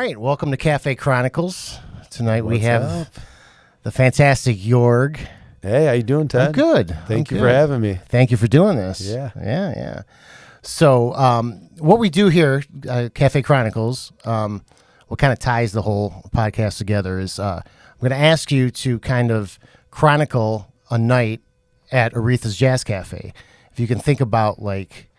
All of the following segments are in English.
right, welcome to Cafe Chronicles. Tonight we What's have up? the fantastic Yorg. Hey, how you doing, Ted? I'm good. Thank you for having me. Thank you for doing this. Yeah. So what we do here, Cafe Chronicles, what kind of ties the whole podcast together is I'm going to ask you to kind of chronicle a night at Aretha's Jazz Cafe. If you can think about like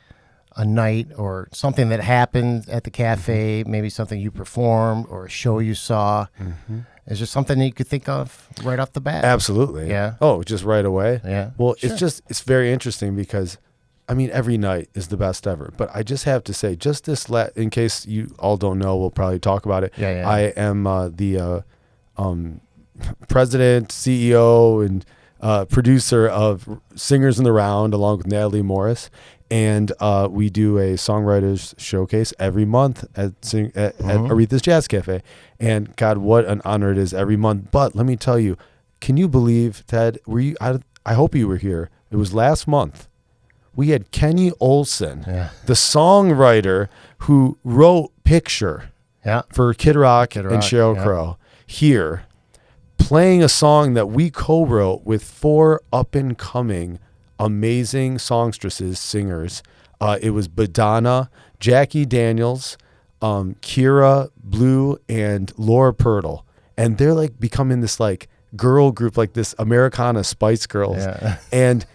a night or something that happened at the cafe, maybe something you performed or a show you saw. Mm-hmm. Is there something that you could think of right off the bat? Absolutely. Yeah. Oh, just right away? Yeah. Well, Sure. it's very interesting because, I mean, every night is the best ever. But I just have to say, just this, in case you all don't know, we'll probably talk about it. Yeah. I am the president, CEO, and producer of Singers in the Round, along with Natalie Morris. And we do a songwriters showcase every month at Aretha's Jazz Cafe. And God, what an honor it is every month. But let me tell you, can you believe, Ted, I hope you were here. It was last month. We had Kenny Olson, the songwriter who wrote Picture for Kid Rock and Sheryl Crow, here playing a song that we co-wrote with 4 up-and-coming amazing songstresses, singers. It was Badana, Jackie Daniels, Kira Blue, and Laura Purtle. And they're like becoming this like girl group, like this Americana Spice Girls. Yeah. And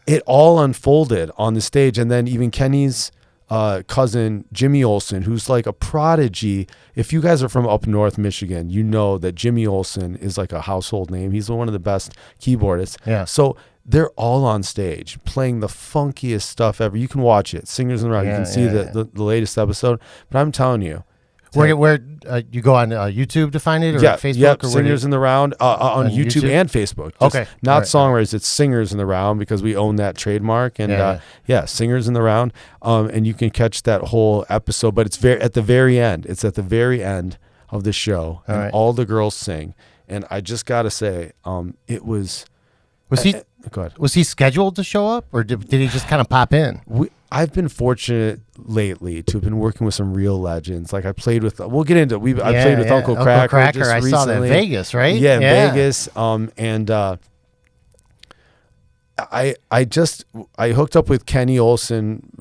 it all unfolded on the stage. And then even Kenny's cousin, Jimmy Olsen, who's like a prodigy. If you guys are from up north Michigan, you know that Jimmy Olsen is like a household name. He's one of the best keyboardists. Yeah. So they're all on stage playing the funkiest stuff ever. You can watch it, Singers in the Round. You can see the latest episode. But I'm telling you, where you go on YouTube to find it, or Facebook? Yep, or Singers in the Round on YouTube and Facebook. Just not Songwriters, it's Singers in the Round because we own that trademark. And Singers in the Round. And you can catch that whole episode. But it's at the very end. It's at the very end of the show, and all the girls sing. And I just got to say, it was. Go ahead. Was he scheduled to show up, or did he just kind of pop in? I've been fortunate lately to have been working with some real legends. Like I played with, we'll get into it. I played with Uncle Cracker just I recently. saw that in Vegas, right? Yeah, in Vegas. I hooked up with Kenny Olson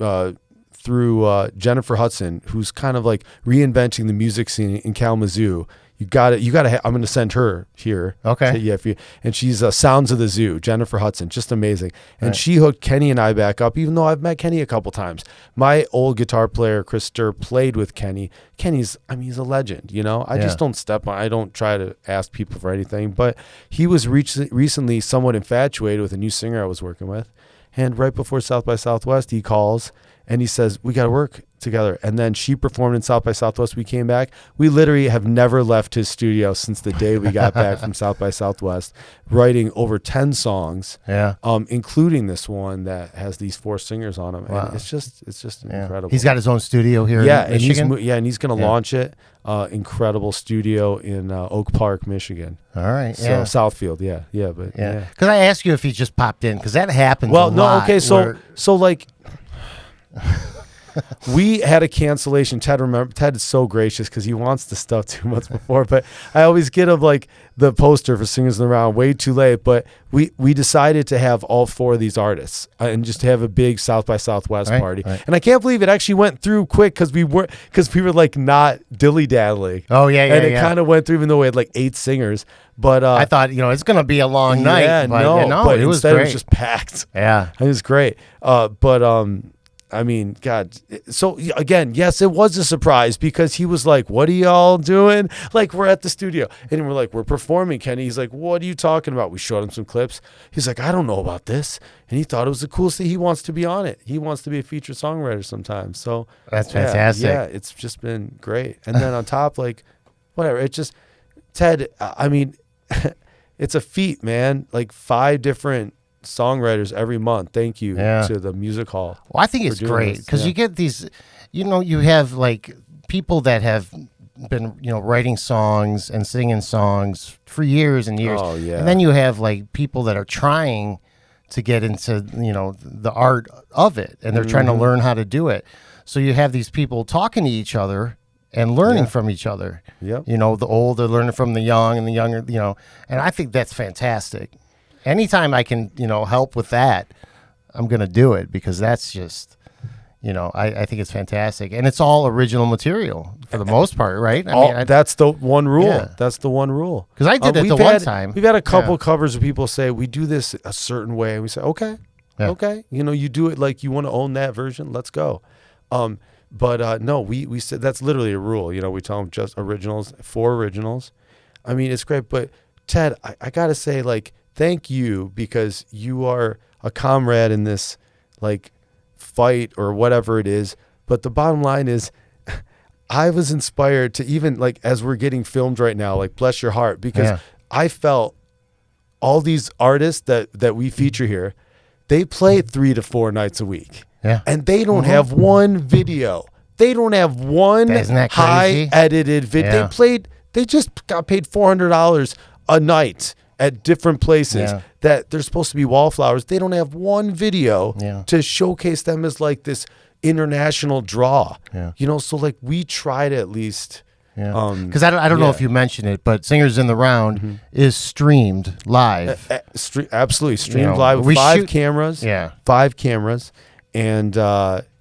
through Jennifer Hudson, who's kind of like reinventing the music scene in Kalamazoo. You got to. I'm going to send her here. Okay. And she's Sounds of the Zoo, Jennifer Hudson, just amazing. And she hooked Kenny and I back up, even though I've met Kenny a couple times. My old guitar player, Chris Sturr, played with Kenny. Kenny's, he's a legend. You know, I just don't I don't try to ask people for anything. But he was recently somewhat infatuated with a new singer I was working with, and right before South by Southwest, he calls and he says, "We got to work together." And then she performed in South by Southwest. We came back. We literally have never left his studio since the day we got back from South by Southwest, writing over 10 songs, including this one that has these 4 singers on them. Wow. And it's just incredible. He's got his own studio here in Michigan? And he's going to launch it. Incredible studio in Oak Park, Michigan. All right. So Southfield, Because I asked you if he just popped in, because that happens a lot. Okay, so like... We had a cancellation. Ted is so gracious because he wants the stuff 2 months before, but I always get him like the poster for Singers in the Round way too late. But we decided to have all 4 of these artists and just have a big South by Southwest party. Right. And I can't believe it actually went through quick because we were like not dilly-daddling. Oh yeah. And it kind of went through, even though we had like 8 singers. But I thought, it's going to be a long night. But it was instead great. It was just packed. Yeah. It was great. God. So again, yes, it was a surprise because he was like, "What are y'all doing?" Like, we're at the studio and we're like, "We're performing." Kenny, he's like, "What are you talking about?" We showed him some clips. He's like, "I don't know about this," and he thought it was the coolest thing. He wants to be on it. He wants to be a featured songwriter sometimes. So that's fantastic. Yeah, it's just been great. And then on top, like, whatever. It just, Ted. It's a feat, man. Like 5 different songwriters every month. Thank you to the music hall. Well, I think it's great because you get these, you have like people that have been, writing songs and singing songs for years and years. Oh, yeah. And then you have like people that are trying to get into, the art of it, and they're trying to learn how to do it. So you have these people talking to each other and learning from each other. Yep. You know, the old are learning from the young, and the younger, you know, and I think that's fantastic. Anytime I can, you know, help with that, I'm going to do it, because that's just, you know, I think it's fantastic. And it's all original material for the most part, right? I mean, that's the one rule. Yeah. That's the one rule. Because I did it the one time. We've had a couple covers where people say, we do this a certain way. And we say, okay. You know, you do it like you want to own that version. Let's go. But no, we said that's literally a rule. You know, we tell them just originals, 4 originals. I mean, it's great. But Ted, I got to say, like, thank you, because you are a comrade in this, like, fight or whatever it is. But the bottom line is, I was inspired to, even like as we're getting filmed right now, like, bless your heart, because I felt all these artists that we feature here, they play 3 to 4 nights a week. Yeah. And they don't have one video. They don't have one high edited video. They just got paid $400 a night at different places that they're supposed to be wallflowers. They don't have one video to showcase them as like this international draw. You know, so like we try to at least. Because I don't know if you mentioned it, but Singers in the Round is streamed live. Absolutely streamed live with 5 cameras. 5 cameras. And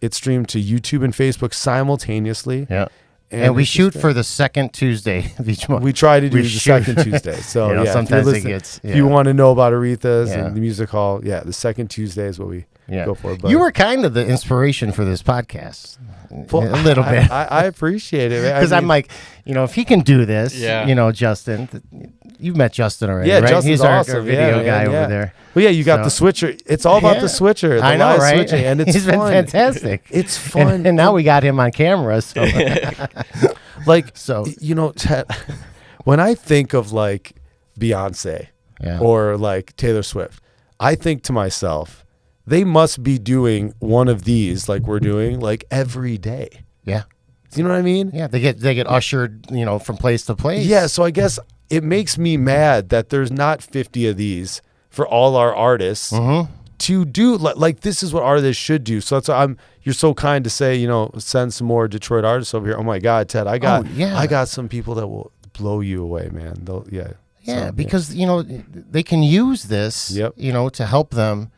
it's streamed to YouTube and Facebook simultaneously. And we shoot for the second Tuesday of each month. We try to do the second Tuesday. So you know, sometimes it gets. If you want to know about Aretha's and the music hall, the second Tuesday is what we go for. But you were kind of the inspiration for this podcast. A little bit. I appreciate it. Because I'm like, you know, if he can do this, you know, Justin, you've met Justin already, right? Justin's He's awesome. our video guy over there. Well, you got the switcher. It's all about the switcher. The I know, right? Switching, and it's He's fun. been fantastic. It's fun. And now we got him on camera. So. You know, when I think of like Beyonce or like Taylor Swift, I think to myself, they must be doing one of these like we're doing like every day. Yeah. You know what I mean? Yeah, they get ushered, you know, from place to place. Yeah, so I guess it makes me mad that there's not 50 of these for all our artists to do. Like this is what artists should do. So that's why you're so kind to say, you know, send some more Detroit artists over here. Oh my God, Ted, I got some people that will blow you away, man. Because you know they can use this, you know, to help them,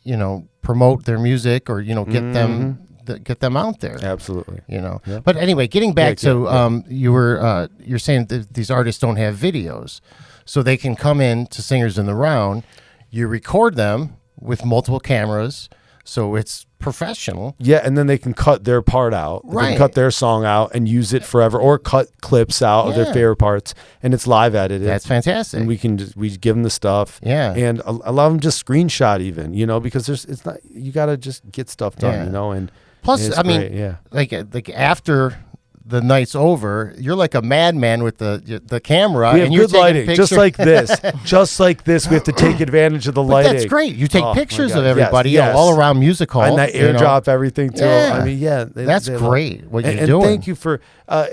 you know, promote their music or you know get them out there. Absolutely. You know. But anyway, getting back to you're saying that these artists don't have videos, so they can come in to Singers in the Round. You record them with multiple cameras, so it's professional. Yeah, and then they can cut their part out. They can cut their song out and use it forever, or cut clips out of their favorite parts, and it's live edited. That's fantastic. And we give them the stuff. Yeah, and a lot of them just screenshot even, you know, because it's not, you got to just get stuff done, you know, and plus, I mean, like after the night's over, you're like a madman with the camera, and you're good lighting, just like this. We have to take advantage of the lighting. That's great. You take pictures of everybody all around music hall, and I airdrop everything to them. I mean, that's great. What you're doing. And thank you for,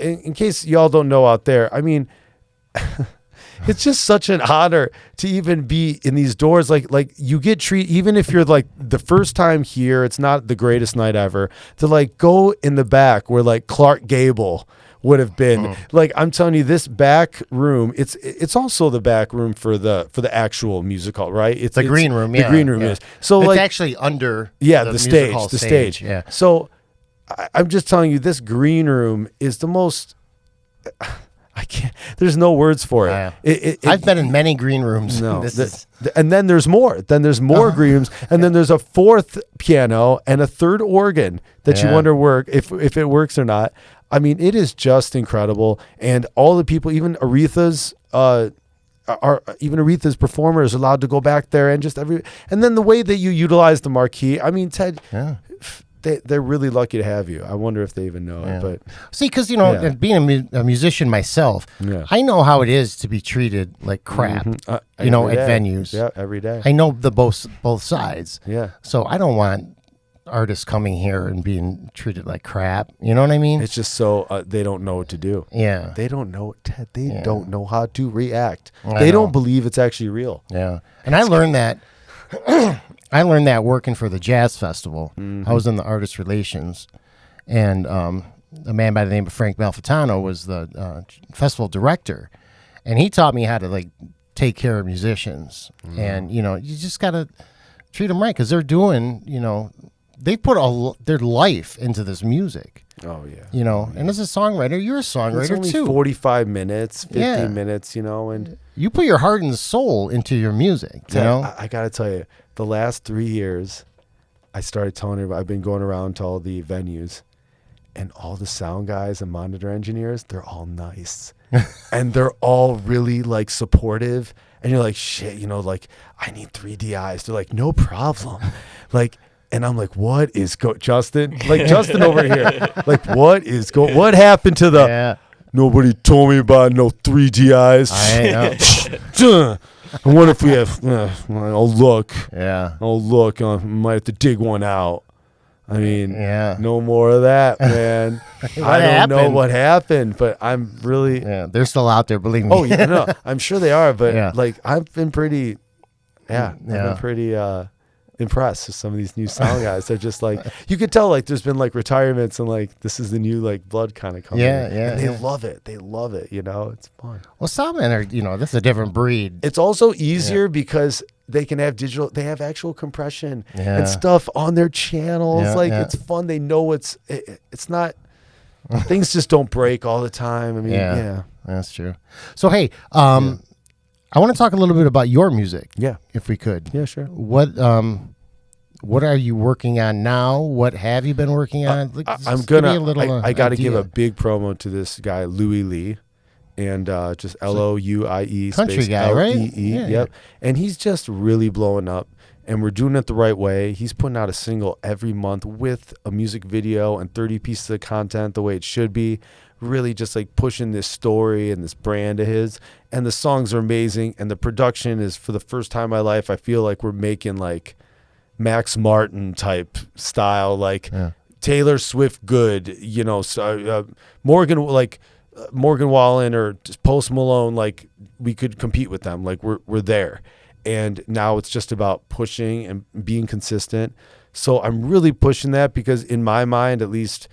in case y'all don't know out there. I mean. It's just such an honor to even be in these doors. Like you get treated, even if you're like the first time here, it's not the greatest night ever, to like go in the back where like Clark Gable would have been. Like I'm telling you, this back room, it's also the back room for the actual music hall, right? It's the green room. The green room is. So it's like actually under the stage. Yeah. So I'm just telling you, this green room is the most. I can't. There's no words for it. I've been in many green rooms. No, and then there's more. Then there's more green rooms, and then there's a 4th piano and a 3rd organ that you wonder if it works or not. I mean, it is just incredible, and all the people, even Aretha's performers, allowed to go back there and and then the way that you utilize the marquee. I mean, Ted. Yeah. They're really lucky to have you. I wonder if they even know it. But see, because you know, being a musician myself, I know how it is to be treated like crap. You know, at venues. Yeah, every day. I know both sides. Yeah. So I don't want artists coming here and being treated like crap. You know what I mean? It's just so they don't know what to do. Yeah. They don't know, Ted. They don't know how to react. They don't believe it's actually real. Yeah. And I learned that. I learned that working for the Jazz Festival. I was in the artist relations, and a man by the name of Frank Malfitano was the festival director, and he taught me how to like take care of musicians, and you just gotta treat them right because they're doing, they put all their life into this music. Oh yeah. And as a songwriter, you're a songwriter it's only too. 45 minutes, 50 minutes, and you put your heart and soul into your music. I gotta tell you, the last 3 years, I started telling everybody, I've been going around to all the venues, and all the sound guys and monitor engineers, they're all nice. And they're all really like supportive. And you're like, shit, like I need 3 DIs. They're like, no problem. Like, and I'm like, what is Justin? Like Justin over here. Like, what happened to the, nobody told me about no 3 DIs. I know. I wonder if we have, I'll look. Yeah. I'll look. Might have to dig one out. I mean, yeah. No more of that, man. I don't know what happened, but I'm really. Yeah, they're still out there, believe me. Oh, yeah, no, I'm sure they are, but like I've been pretty, I've been pretty impressed with some of these new sound guys. They're just like, you could tell like there's been like retirements and like this is the new like blood kind of coming. Yeah, and they love it. They love it. It's fun. Well, soundmen are, this is a different breed. It's also easier because they can have they have actual compression and stuff on their channels. It's fun. They know it's not, things just don't break all the time. I mean, that's true. So, hey, I want to talk a little bit about your music. Yeah. If we could. Yeah, sure. What are you working on now? What have you been working on? I got to give a big promo to this guy, Louie Lee. And just LOUIE country guy, LEE, right? Yep. And he's just really blowing up, and we're doing it the right way. He's putting out a single every month with a music video and 30 pieces of content the way it should be. Really just like pushing this story and this brand of his. And the songs are amazing, and the production is, for the first time in my life, I feel like we're making like Max Martin type style, like Taylor Swift good, Morgan Wallen or just Post Malone, like we could compete with them. Like we're there. And now it's just about pushing and being consistent. So I'm really pushing that because in my mind, at least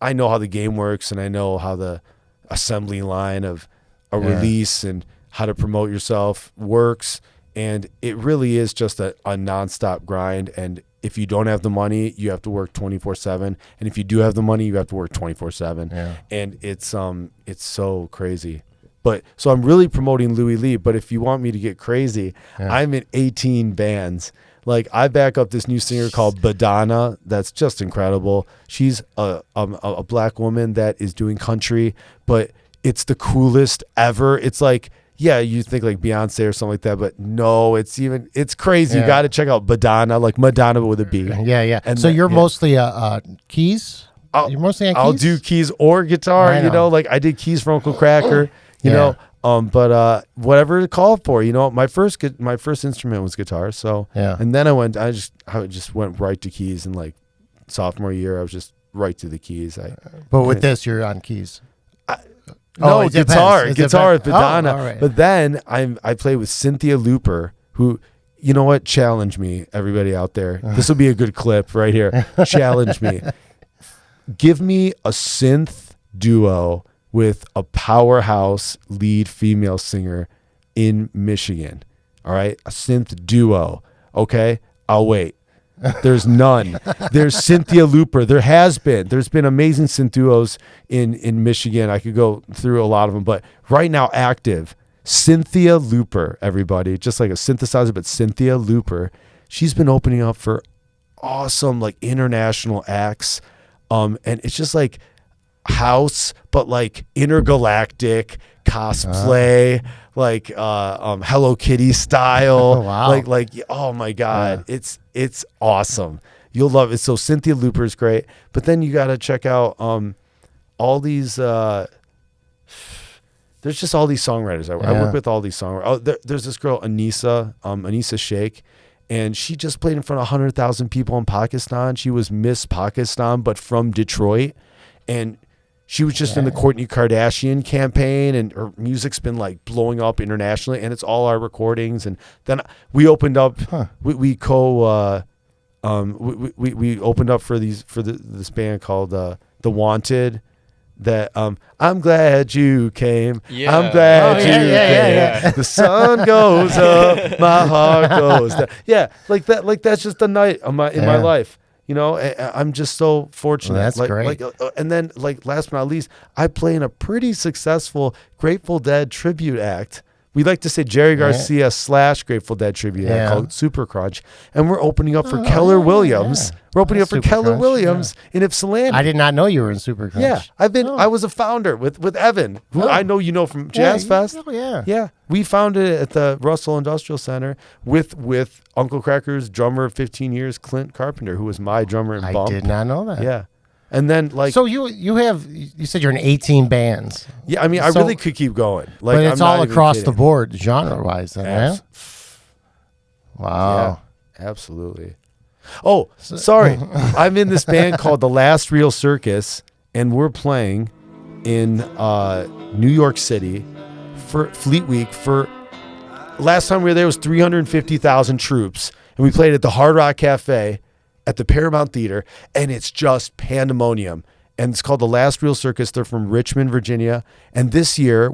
I know how the game works, and I know how the assembly line of a release and how to promote yourself works. And it really is just a nonstop grind. And if you don't have the money, you have to work 24/7. And if you do have the money, you have to work 24/7. Yeah. And it's so crazy. But so I'm really promoting Louie Lee. But if you want me to get crazy, I'm in 18 bands. Like I back up this new singer called Badana. That's just incredible. She's a black woman that is doing country, but it's the coolest ever. It's like, yeah, you think like Beyonce or something like that, but no, it's crazy. You got to check out Badana, like Madonna with a B. Yeah. And so you're mostly keys? You're mostly on keys? I'll do keys or guitar, like I did keys for Uncle Cracker, you know. But whatever to call for, my first instrument was guitar. So, and then I just went right to keys, and like sophomore year, I was just right to the keys. But with this, you're on keys. No, guitar with Badana. Oh, right. But then I play with Cynthia Looper, who, you know what? Challenge me, everybody out there. This will be a good clip right here. Challenge me. Give me a synth duo with a powerhouse lead female singer in Michigan. All right? A synth duo. Okay? I'll wait. There's none. There's Cynthia Looper. There's been amazing synth duos in Michigan. I could go through a lot of them, but right now active, Cynthia Looper, everybody, just like a synthesizer, but Cynthia Looper. She's been opening up for awesome like international acts. And it's just like house, but like intergalactic cosplay, like Hello Kitty style. Oh, wow. Like oh my God, it's awesome. You'll love it. So Cynthia Looper is great, but then you got to check out all these. There's just all these songwriters. I work with all these songwriters. There's this girl Anissa Sheikh, and she just played in front of 100,000 people in Pakistan. She was Miss Pakistan, but from Detroit, and she was just in the Kourtney Kardashian campaign, and her music's been like blowing up internationally, and it's all our recordings. And then we opened up, we opened up for this band called The Wanted. That I'm glad you came. Yeah. I'm glad you came. yeah. The sun goes up, my heart goes down. Yeah, like that. Like that's just a night in my life. You know, I'm just so fortunate. Well, that's great. And then, like, last but not least, I play in a pretty successful Grateful Dead tribute act. We like to say Jerry Garcia / Grateful Dead tribute act called Super Crunch, and we're opening up for Keller Williams. Yeah. We're opening up for Super Keller Crunch, Williams in Ypsilanti. I did not know you were in Super Crunch. Yeah, I was a founder with Evan, who I know you know from Jazz Fest. Oh, yeah. Yeah, we founded it at the Russell Industrial Center with Uncle Cracker's drummer of 15 years, Clint Carpenter, who was my drummer in Bump. I did not know that. Yeah, and then like so you said you're in 18 bands. yeah, I mean I really could keep going. Like, but it's I'm all not even across the kidding. board, genre wise. Then, yeah. Wow. Yeah, absolutely. Oh, sorry. I'm in this band called The Last Real Circus, and we're playing in New York City for Fleet Week. For last time we were there was 350,000 troops, and we played at the Hard Rock Cafe at the Paramount Theater, and it's just pandemonium. And it's called The Last Real Circus. They're from Richmond, Virginia, and this year,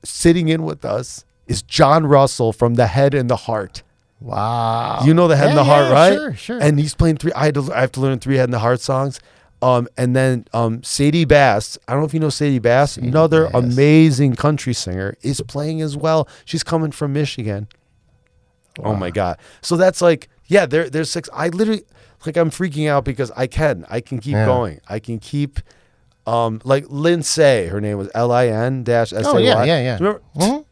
sitting in with us is John Russell from The Head and the Heart. Wow. You know The Head and the Heart, right? Sure. And he's playing I have to learn 3 Head and the Heart songs. And then Sadie Bass, I don't know if you know Sadie Bass, another amazing country singer, is playing as well. She's coming from Michigan. Wow. Oh my God. So that's like, yeah, there's 6. I literally, like, I'm freaking out because I can keep going. I can keep, like Lindsay, her name was LIN-SAY. Oh yeah. Remember? Mm-hmm.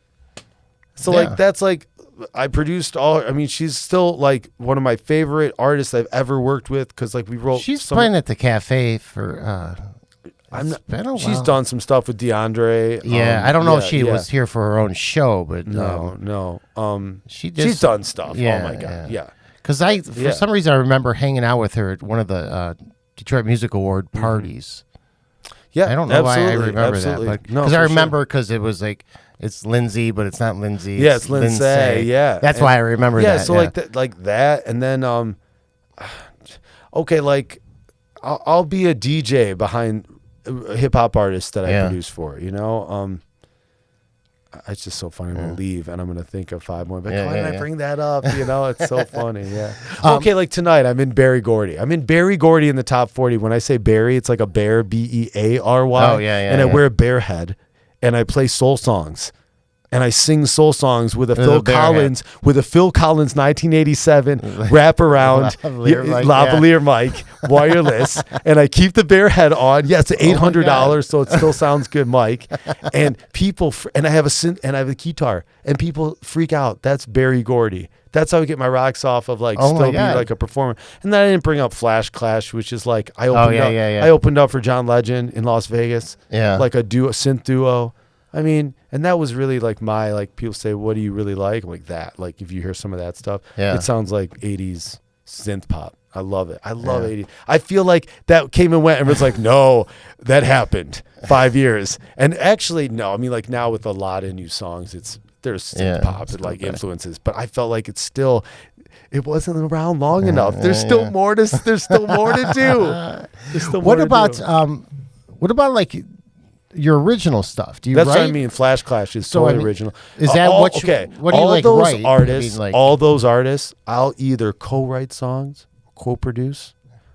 So like, that's like, I produced I mean, she's still like one of my favorite artists I've ever worked with because like we wrote. She's playing at the cafe for. It's been a while. She's done some stuff with DeAndre. Yeah, I don't know if she was here for her own show, but no. she's done stuff. Yeah, oh my God, yeah. Because for some reason I remember hanging out with her at one of the Detroit Music Award parties. Yeah, I don't know why I remember that, but because I remember because it was like. It's Lindsay, but it's not Lindsay. Yeah, it's Lindsay. Yeah, that's why I remember that. Yeah, so like that, and then okay, like I'll be a DJ behind hip hop artists that I produce for. You know, it's just so funny. I'm gonna leave, and I'm gonna think of 5 more. But why did I bring that up? You know, it's so funny. Yeah. Okay, like tonight, I'm in Berry Gordy. I'm in Berry Gordy in the top 40. When I say Berry, it's like a bear, Beary. Oh yeah. And I wear a bear head. And I play soul songs, and I sing soul songs with a Phil Collins 1987 wraparound lavalier mic, wireless, and I keep the bear head on. Yeah, it's $800, so it still sounds good, mic. And people, and I have a synth, and I have a guitar, and people freak out. That's Berry Gordy. That's how I get my rocks off of like still be like a performer. And then I didn't bring up Flash Clash, which is like I opened up for John Legend in Las Vegas. Yeah. Like a synth duo. I mean, and that was really like my, like, people say, what do you really like? I'm like that. Like if you hear some of that stuff, it sounds like 80s synth pop. I love it. I love 80s. I feel like that came and went and was like, no, that happened 5 years. And actually, no, I mean, like now with a lot of new songs, there's synth pop and like influences, but I felt like it wasn't around long enough. There's still more to do. There's still more to do. What about like your original stuff? Do you That's write? what I mean. Flash Clash is totally original. Is that what do you all like those write? artists, I mean, like, all those artists, I'll either co-write songs, co-produce.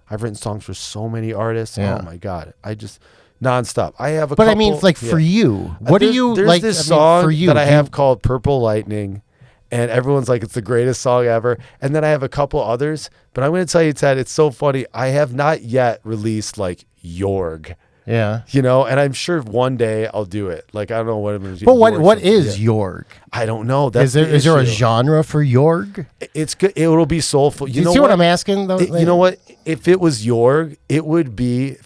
I've written songs for so many artists. Yeah. Oh my God. I just nonstop. I have a But couple, I mean, like for you, what do you there's like? This song for you, that I have called Purple Lightning, and everyone's like, it's the greatest song ever. And then I have a couple others, but I'm going to tell you, Ted, it's so funny. I have not yet released like Yorg. Yeah. You know, and I'm sure one day I'll do it. Like, I don't know what I'm going to do. But what is Yorg? I don't know. Is there a genre for Yorg? It's good. It'll be soulful. You know see what I'm asking though? You know what? If it was Yorg, it would be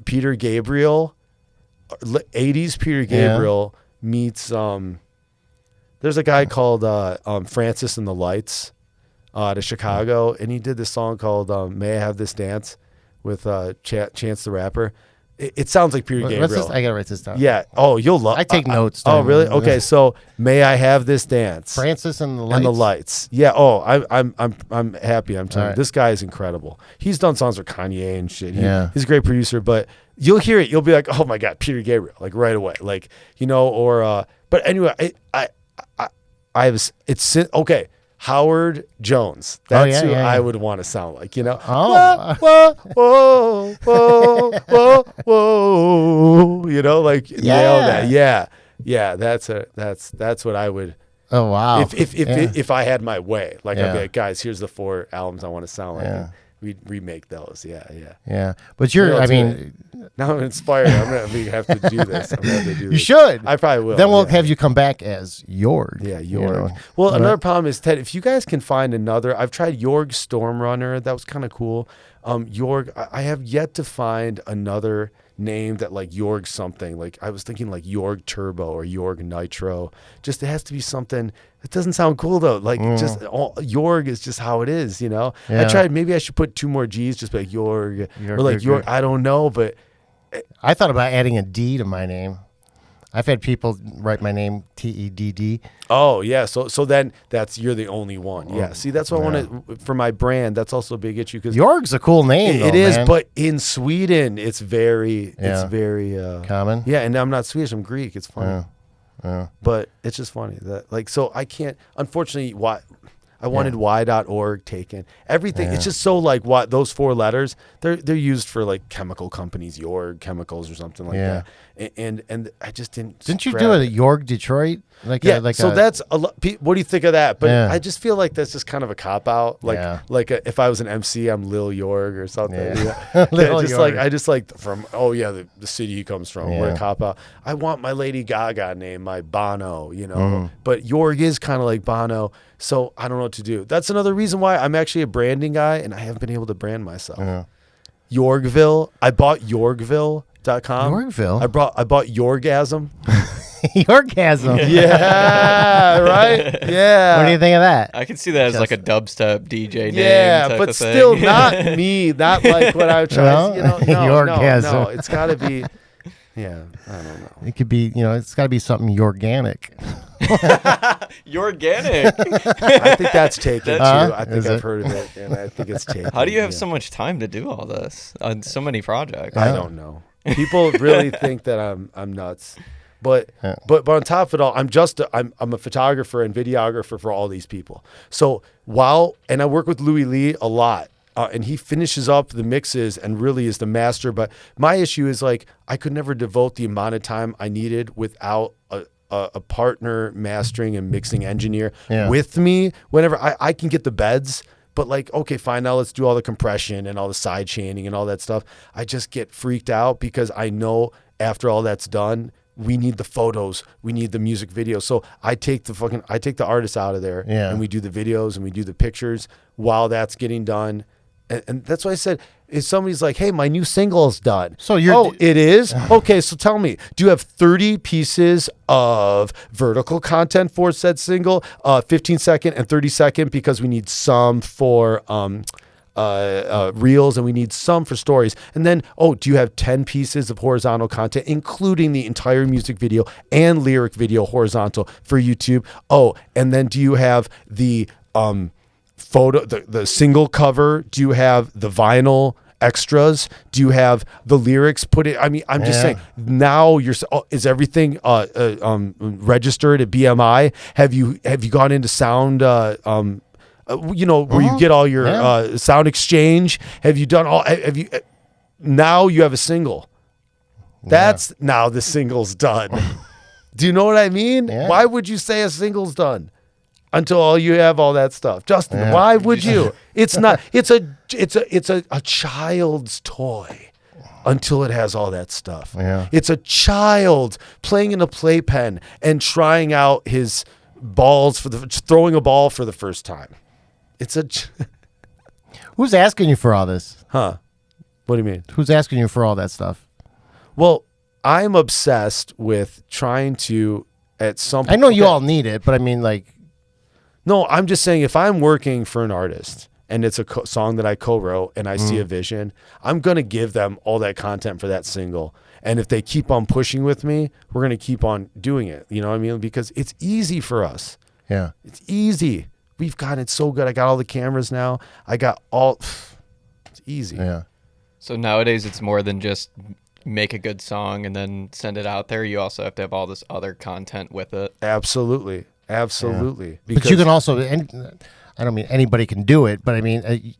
Peter Gabriel, 80s Peter Gabriel meets there's a guy called Francis and the Lights out of Chicago, and he did this song called May I Have This Dance with Chance the Rapper. It sounds like Peter Gabriel. I gotta write this down. Yeah. Oh, you'll love. I take notes. Oh, really? Okay. So, May I Have This Dance? Francis and the Lights. And the Lights. Yeah. Oh, I'm happy. I'm telling you, right. this guy is incredible. He's done songs for Kanye and shit. He's a great producer. But you'll hear it. You'll be like, oh my God, Peter Gabriel, like right away, like or. But anyway, I have it's okay. Howard Jones. That's who I would want to sound like, Oh. Whoa, whoa, whoa, whoa, whoa. Like nail that. Yeah. That's what I would. Oh wow. If I had my way, like I'd be like, guys, here's the 4 albums I want to sound like. Yeah. We'd remake those. Yeah. But now I'm inspired. I'm gonna have to do this. You should. I probably will. Then we'll have you come back as Yorg. Yeah, Yorg. Well, another problem is, Ted, if you guys can find another, I've tried Yorg Stormrunner. That was kind of cool. Yorg, I have yet to find another name that like Yorg something. Like I was thinking like Yorg Turbo or Yorg Nitro. Just it has to be something. It doesn't sound cool though. Like just Yorg is just how it is, Yeah. I tried. Maybe I should put 2 more G's, just like Yorg or like Yorg. I don't know, but I thought about adding a D to my name. I've had people write my name TEDD. Oh yeah, so then you're the only one. Yeah, see that's what I want for my brand. That's also a big issue because Yorg's a cool name. It is, but in Sweden it's very common. Yeah, and I'm not Swedish. I'm Greek. It's funny. Yeah. But it's just funny that so I can't. Unfortunately, I wanted y.org taken. Everything. It's just so like those 4 letters. They're used for like chemical companies, Yorg Chemicals or something like that. And I just didn't. Didn't you do it at Yorg Detroit? That's a lot. What do you think of that? But I just feel like that's just kind of a cop out. Like if I was an MC, I'm Lil Yorg or something. I just like from the city he comes from. What a cop out. I want my Lady Gaga name, my Bono. But Yorg is kind of like Bono. So I don't know what to do. That's another reason why I'm actually a branding guy and I haven't been able to brand myself. Yorgville. I bought Yorgville.com. Yorgville? I bought Yorgasm. Yorgasm. Yeah, right? Yeah. What do you think of that? I can see that as like a dubstep DJ name. Yeah, but still not me. Not like what I would try. No. It's got to be, I don't know. It could be, it's got to be something organic. Organic. I think that's taken too. I think I've heard of it, and I think it's taken. How do you have so much time to do all this on so many projects? I don't know. People really think that I'm nuts, but on top of it all, I'm a photographer and videographer for all these people. So and I work with Louis Lee a lot. And he finishes up the mixes and really is the master. But my issue is like I could never devote the amount of time I needed without a partner mastering and mixing engineer with me. Whenever I can get the beds, but like, okay, fine, now let's do all the compression and all the side chaining and all that stuff. I just get freaked out because I know after all that's done, we need the photos, we need the music videos. So I take the artists out of there and we do the videos and we do the pictures while that's getting done. And that's why I said, if somebody's like, hey, my new single is done. So it is? Okay, so tell me, do you have 30 pieces of vertical content for said single, 15-second and 30-second, because we need some for reels and we need some for stories. And then, do you have 10 pieces of horizontal content, including the entire music video and lyric video horizontal for YouTube? And then do you have the photo, the single cover? Do you have the vinyl extras? Do you have the lyrics put in? I mean, I'm just saying now is everything registered at BMI? Have you gone into sound where you get all your sound exchange? Have you done all? Now you have a single. That's now the single's done. Do you know what I mean? Yeah. Why would you say a single's done until you have all that stuff? Justin, why would you? It's not. It's a child's toy until it has all that stuff. Yeah. It's a child playing in a playpen and trying out his balls throwing a ball for the first time. Who's asking you for all this? Huh? What do you mean? Who's asking you for all that stuff? Well, I'm obsessed with trying to, at some point. I know you all need it, but I mean, like. No, I'm just saying if I'm working for an artist and it's a song that I co-wrote and I see a vision, I'm going to give them all that content for that single. And if they keep on pushing with me, we're going to keep on doing it. You know what I mean? Because it's easy for us. Yeah. It's easy. We've got it so good. I got all the cameras now. I got all, it's easy. Yeah. So nowadays it's more than just make a good song and then send it out there. You also have to have all this other content with it. Absolutely. Absolutely. Yeah. But you can also, I don't mean anybody can do it, but I mean,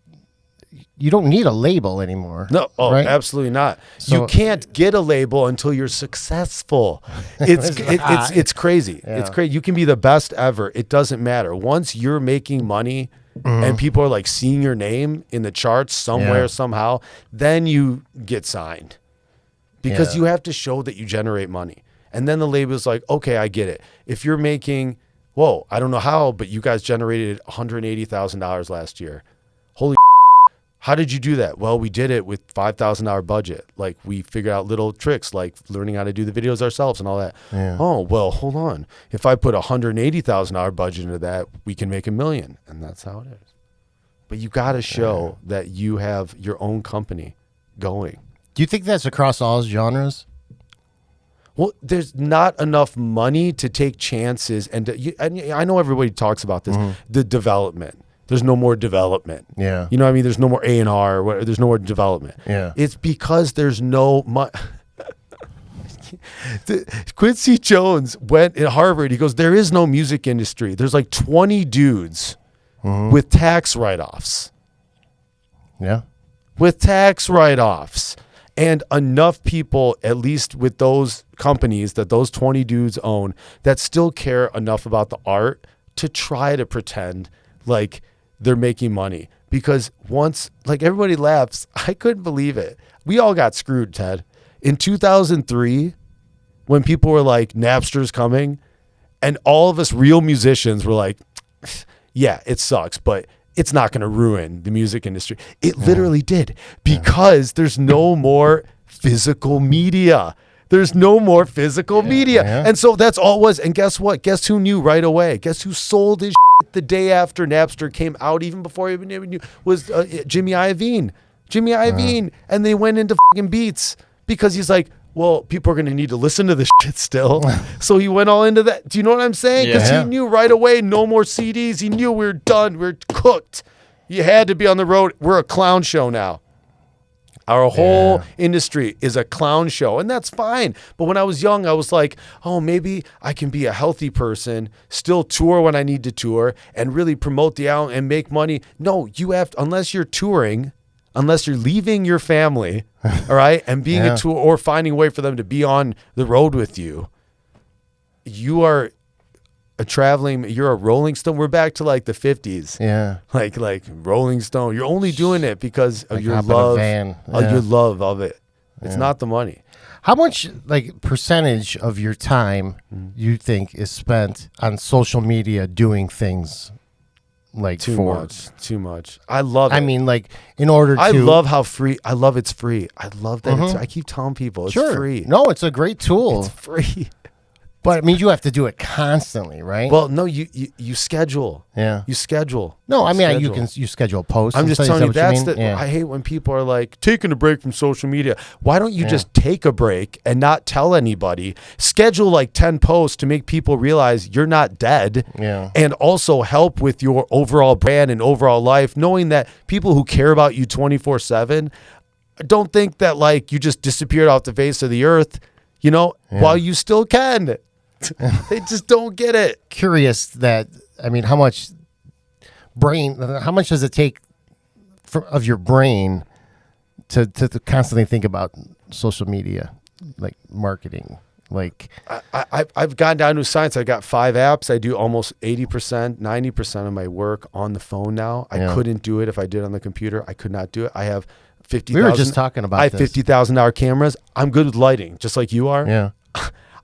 you don't need a label anymore. No, right? Absolutely not. So, you can't get a label until you're successful. It's crazy. Yeah. It's crazy. You can be the best ever. It doesn't matter. Once you're making money and people are like seeing your name in the charts somewhere, somehow, then you get signed because you have to show that you generate money. And then the label's like, okay, I get it. If you're making, whoa, I don't know how, but you guys generated $180,000 last year. Holy how did you do that? Well, we did it with $5,000 budget. Like we figured out little tricks like learning how to do the videos ourselves and all that. Yeah. Oh, well, hold on. If I put $180,000 budget into that, we can make $1 million. And that's how it is. But you got to show that you have your own company going. Do you think that's across all genres? Well, there's not enough money to take chances. And I know everybody talks about this, the development. There's no more development. Yeah. You know what I mean? There's no more A&R. There's no more development. Yeah. It's because there's no Quincy Jones went in Harvard. He goes, there is no music industry. There's like 20 dudes with tax write-offs. Yeah. With tax write-offs. And enough people, at least with those companies that those 20 dudes own, that still care enough about the art to try to pretend like they're making money. Because once, like everybody laughs, I couldn't believe it. We all got screwed, Ted. In 2003, when people were like, Napster's coming, and all of us real musicians were like, yeah, it sucks, but it's not going to ruin the music industry. It literally did, because there's no more physical media. There's no more physical media. Yeah. And so that's all it was. And guess what? Guess who knew right away? Guess who sold his the day after Napster came out, even before he even knew, was Jimmy Iovine. Jimmy Iovine. And they went into fucking Beats because he's like, well, people are going to need to listen to this shit still. So he went all into that. Do you know what I'm saying? Because he knew right away, no more CDs. He knew we were done. We were cooked. You had to be on the road. We're a clown show now. Our whole industry is a clown show, and that's fine. But when I was young, I was like, oh, maybe I can be a healthy person, still tour when I need to tour, and really promote the album and make money. No, you have to, unless you're touring, unless you're leaving your family, all right, and being a tour or finding a way for them to be on the road with you, you are you're a Rolling Stone. We're back to like the 50s. Yeah. Like Rolling Stone. You're only doing it because of Like your hop in a love. van. Of your love of it. It's not the money. How much like percentage of your time you think is spent on social media doing things like Too for much. I love it. I mean, like in order to I love how free. I love it's free. I love that I keep telling people it's free. No, it's a great tool. It's free. But it means you have to do it constantly, right? Well, no, you schedule. Yeah. You schedule. No, I mean Schedule. you schedule posts. I'm and just stuff. telling you, Is that what that's mean? I hate when people are like taking a break from social media. Why don't you just take a break and not tell anybody? Schedule like 10 posts to make people realize you're not dead. Yeah. And also help with your overall brand and overall life, knowing that people who care about you 24/7 don't think that like you just disappeared off the face of the earth, while you still can. They just don't get it. Curious that I mean, how much does it take of your brain to constantly think about social media, like marketing? Like I've gone down to science. I got 5 apps. I do almost 80%, 90% of my work on the phone now. I couldn't do it if I did on the computer. I could not do it. I have 50,000. We were just talking about I have this. $50,000 cameras. I'm good with lighting, just like you are. Yeah.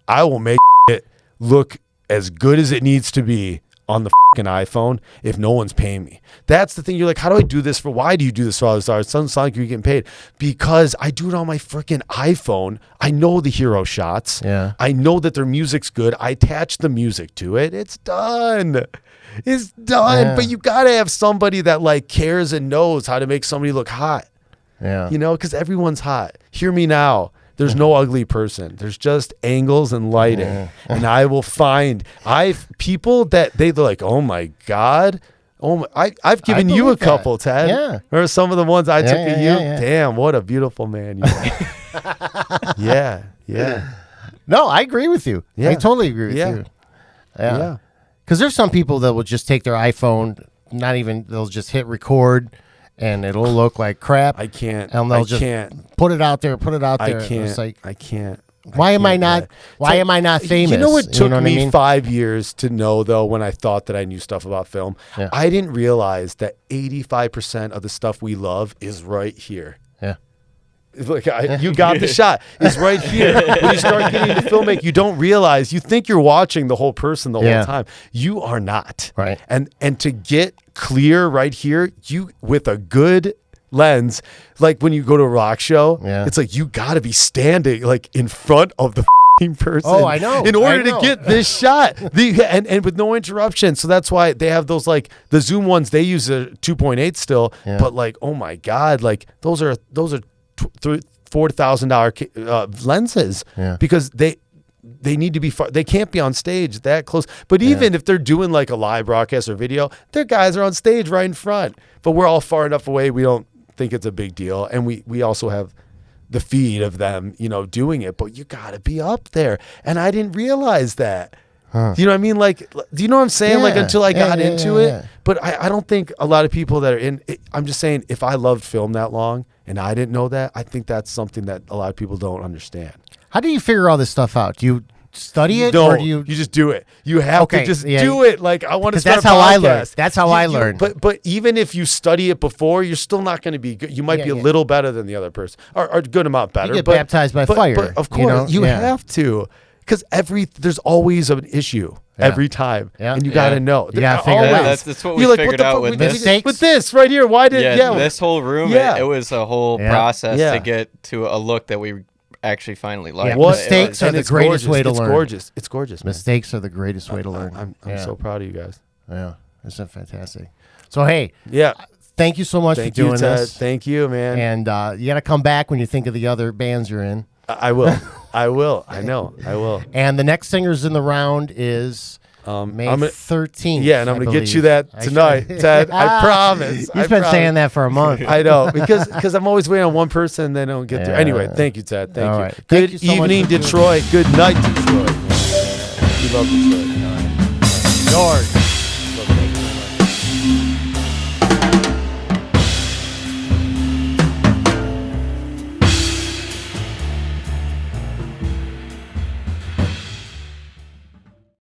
I will make it look as good as it needs to be on the fucking iPhone if no one's paying me? That's the thing. You're like, how do I do this why do you do this for all the stars? It doesn't sound like you're getting paid. Because I do it on my freaking iPhone. I know the hero shots. Yeah. I know that their music's good. I attach the music to it. It's done. It's done. Yeah. But you got to have somebody that like cares and knows how to make somebody look hot. Yeah. You know, because everyone's hot. Hear me now. There's no ugly person. There's just angles and lighting. Yeah. And I will find people that they're like, oh my God. Oh my, I've given you a believe couple, that. Ted. Yeah. Or some of the ones I took of you. yeah. Damn, what a beautiful man you are. Yeah. No, I agree with you. Yeah. I totally agree with you. Yeah. Because there's some people that will just take their iPhone, they'll just hit record, and it'll look like crap. I can't. And they'll I just can't. put it out there. I It's can't. like, I can't. why am I not? It's Why am I not famous? You know what took what I me mean? 5 years to know, though, when I thought that I knew stuff about film? Yeah. I didn't realize that 85% of the stuff we love is right here. Yeah. Look, you got the shot. It's right here. When you start getting into filmmaking, you don't realize. You think you're watching the whole person the whole time. You are not. Right. And to get clear right here, you with a good lens, like when you go to a rock show, it's like you got to be standing like in front of the person. Oh, I know. In order to get this shot, and with no interruption. So that's why they have those like the Zoom ones. They use a 2.8 still, but like, oh my God, like those are $4,000 lenses because they need to be far. They can't be on stage that close. But even if they're doing like a live broadcast or video, their guys are on stage right in front. But we're all far enough away. We don't think it's a big deal. And we also have the feed of them, doing it. But you got to be up there. And I didn't realize that. Do you know what I mean? Like, do you know what I'm saying? Like until I got into it. But I don't think a lot of people that are in it, I'm just saying, if I loved film that long and I didn't know that, I think that's something that a lot of people don't understand. How do you figure all this stuff out? Do you study it, No, or do you just do it. You have to just do it. Like I want to start that's a how I podcast. learned. That's how I learned. But even if you study it before, you're still not going to be good. You might be a little better than the other person, or a good amount better. You get baptized by fire. But of course, you have to, because there's always an issue. Every time, and you got to know. You got to figure it out. That's what we figured out with mistakes. With this right here, why did this whole room? It was a whole process to get to a look that we actually finally liked. Mistakes are the greatest way to learn. It's gorgeous. Mistakes are the greatest way to learn. I'm so proud of you guys. Yeah, isn't it fantastic? So hey, thank you so much for Thank doing you, Ted. this. Thank you, man. And you got to come back when you think of the other bands you're in. I will. I will. I know. I will. And the next singers in the round is May 13th. Yeah, and I'm going to get you that tonight, Ted. I promise. He's been saying that for a month. I know, because I'm always waiting on one person and they don't get there. Anyway, thank you, Ted. Thank you. Right. Good Thank you so evening, much Detroit. Good night, Detroit. We love Detroit. Yorg.